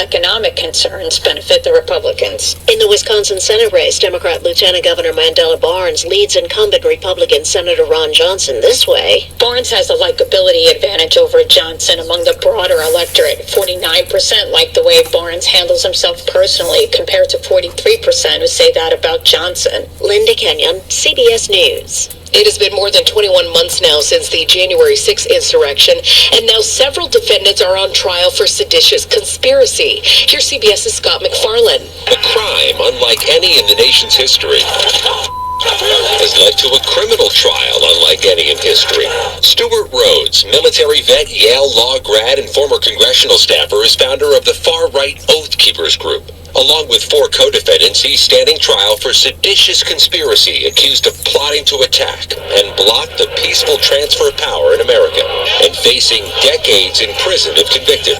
Economic concerns benefit the Republicans. In the Wisconsin Senate race, Democrat Lieutenant Governor Mandela Barnes leads incumbent Republican Senator Ron Johnson this way. Barnes has a likability advantage over Johnson among the broader electorate. 49% like the way Barnes handles himself personally, compared to 43% who say that about Johnson. Linda Kenyon, CBS News. It has been more than 21 months now since the January 6th insurrection, and now several defendants are on trial for seditious conspiracy. Here's CBS's Scott McFarlane. A crime unlike any in the nation's history has led to a criminal trial unlike any in history. Stuart Rhodes, military vet, Yale law grad, and former congressional staffer, is founder of the far-right Oath Keepers group. Along with 4 co-defendants, he's standing trial for seditious conspiracy, accused of plotting to attack and block the peaceful transfer of power in America, and facing decades in prison if convicted.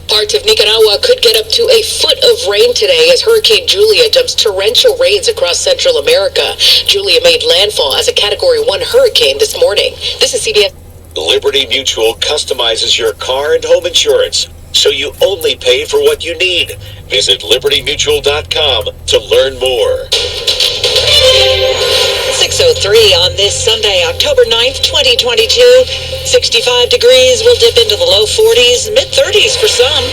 Parts of Nicaragua could get up to a foot of rain today as Hurricane Julia dumps torrential rains across Central America. Julia made landfall as a Category 1 hurricane this morning. This is CBS. Liberty Mutual customizes your car and home insurance, so you only pay for what you need. Visit libertymutual.com to learn more. 6:03 on this Sunday, October 9th, 2022. 65 degrees. We'll dip into the low 40s, mid-30s for some.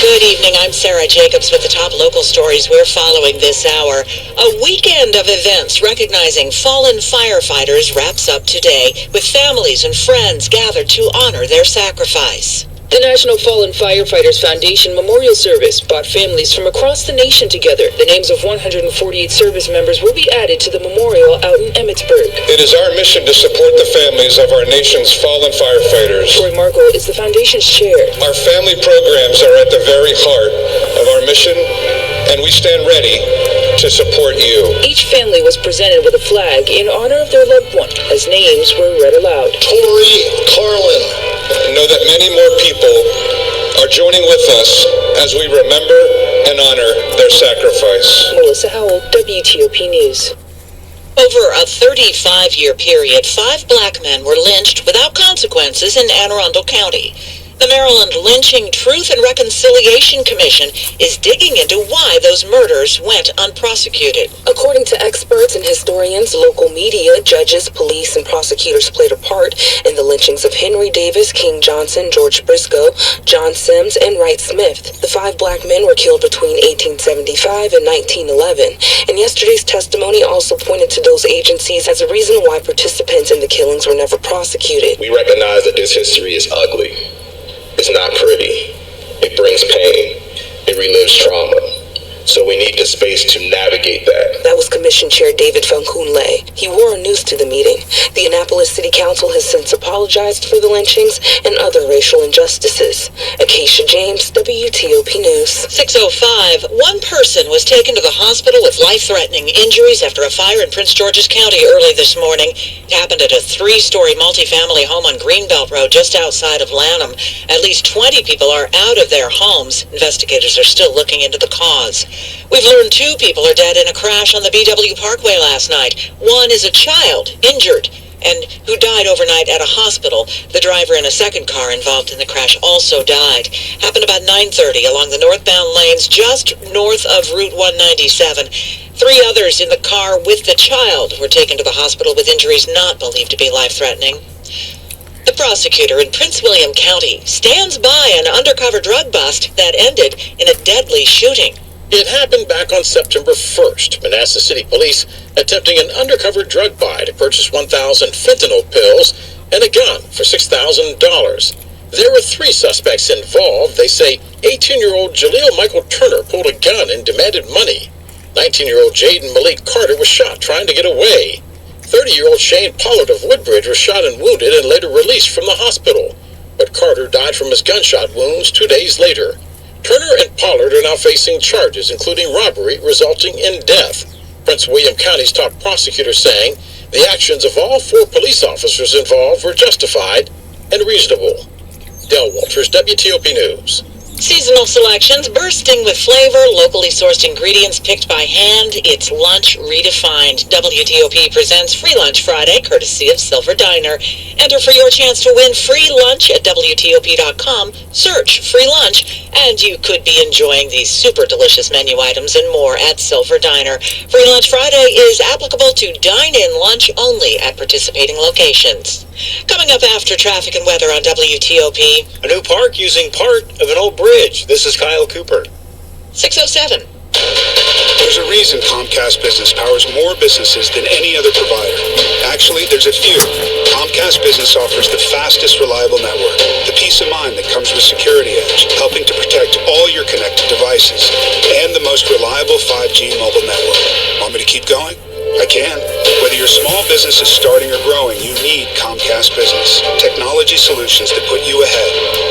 Good evening, I'm Sarah Jacobs with the top local stories we're following this hour. A weekend of events recognizing fallen firefighters wraps up today, with families and friends gathered to honor their sacrifice. The National Fallen Firefighters Foundation Memorial Service brought families from across the nation together. The names of 148 service members will be added to the memorial out in Emmitsburg. It is our mission to support the families of our nation's fallen firefighters. Troy Markle is the foundation's chair. Our family programs are at the very heart of our mission, and we stand ready to support you. Each family was presented with a flag in honor of their loved one, as names were read aloud. Tori Carlin. Know that many more people are joining with us as we remember and honor their sacrifice. Melissa Howell, WTOP News. Over a 35-year period, 5 black men were lynched without consequences in Anne Arundel County. The Maryland Lynching Truth and Reconciliation Commission is digging into why those murders went unprosecuted. According to experts and historians, local media, judges, police, and prosecutors played a part in the lynchings of Henry Davis, King Johnson, George Briscoe, John Sims, and Wright Smith. The 5 black men were killed between 1875 and 1911, and yesterday's testimony also pointed to those agencies as a reason why participants in the killings were never prosecuted. We recognize that this history is ugly. It's not pretty. It brings pain. It relives trauma. So we need the space to navigate that. That was Commission Chair David Funkunle. He wore a noose to the meeting. The Annapolis City Council has since apologized for the lynchings and other racial injustices. Acacia James, WTOP News. 6:05, one person was taken to the hospital with life-threatening injuries after a fire in Prince George's County early this morning. It happened at a 3-story multifamily home on Greenbelt Road just outside of Lanham. At least 20 people are out of their homes. Investigators are still looking into the cause. We've learned 2 people are dead in a crash on the BW Parkway last night. One is a child, injured, and who died overnight at a hospital. The driver in a second car involved in the crash also died. Happened about 9:30 along the northbound lanes just north of Route 197. 3 others in the car with the child were taken to the hospital with injuries not believed to be life-threatening. The prosecutor in Prince William County stands by an undercover drug bust that ended in a deadly shooting. It happened back on September 1st. Manassas City Police attempting an undercover drug buy to purchase 1,000 fentanyl pills and a gun for $6,000. There were 3 suspects involved. They say 18-year-old Jaleel Michael Turner pulled a gun and demanded money. 19-year-old Jaden Malik Carter was shot trying to get away. 30-year-old Shane Pollard of Woodbridge was shot and wounded and later released from the hospital. But Carter died from his gunshot wounds 2 days later. Turner and Pollard are now facing charges, including robbery, resulting in death. Prince William County's top prosecutor saying the actions of all 4 police officers involved were justified and reasonable. Del Walters, WTOP News. Seasonal selections bursting with flavor, locally sourced ingredients picked by hand. It's lunch redefined. WTOP presents Free Lunch Friday, courtesy of Silver Diner. Enter for your chance to win free lunch at WTOP.com. Search Free Lunch, and you could be enjoying these super delicious menu items and more at Silver Diner. Free Lunch Friday is applicable to dine-in lunch only at participating locations. Coming up after traffic and weather on WTOP. A new park using part of an old bridge. This is Kyle Cooper. 6:07. There's a reason Comcast Business powers more businesses than any other provider. Actually, there's a few. Comcast Business offers the fastest, reliable network, the peace of mind that comes with Security Edge, helping to protect all your connected devices, and the most reliable 5G mobile network. Want me to keep going? I can. Whether your small business is starting or growing, you need Comcast Business. Technology solutions that put you ahead.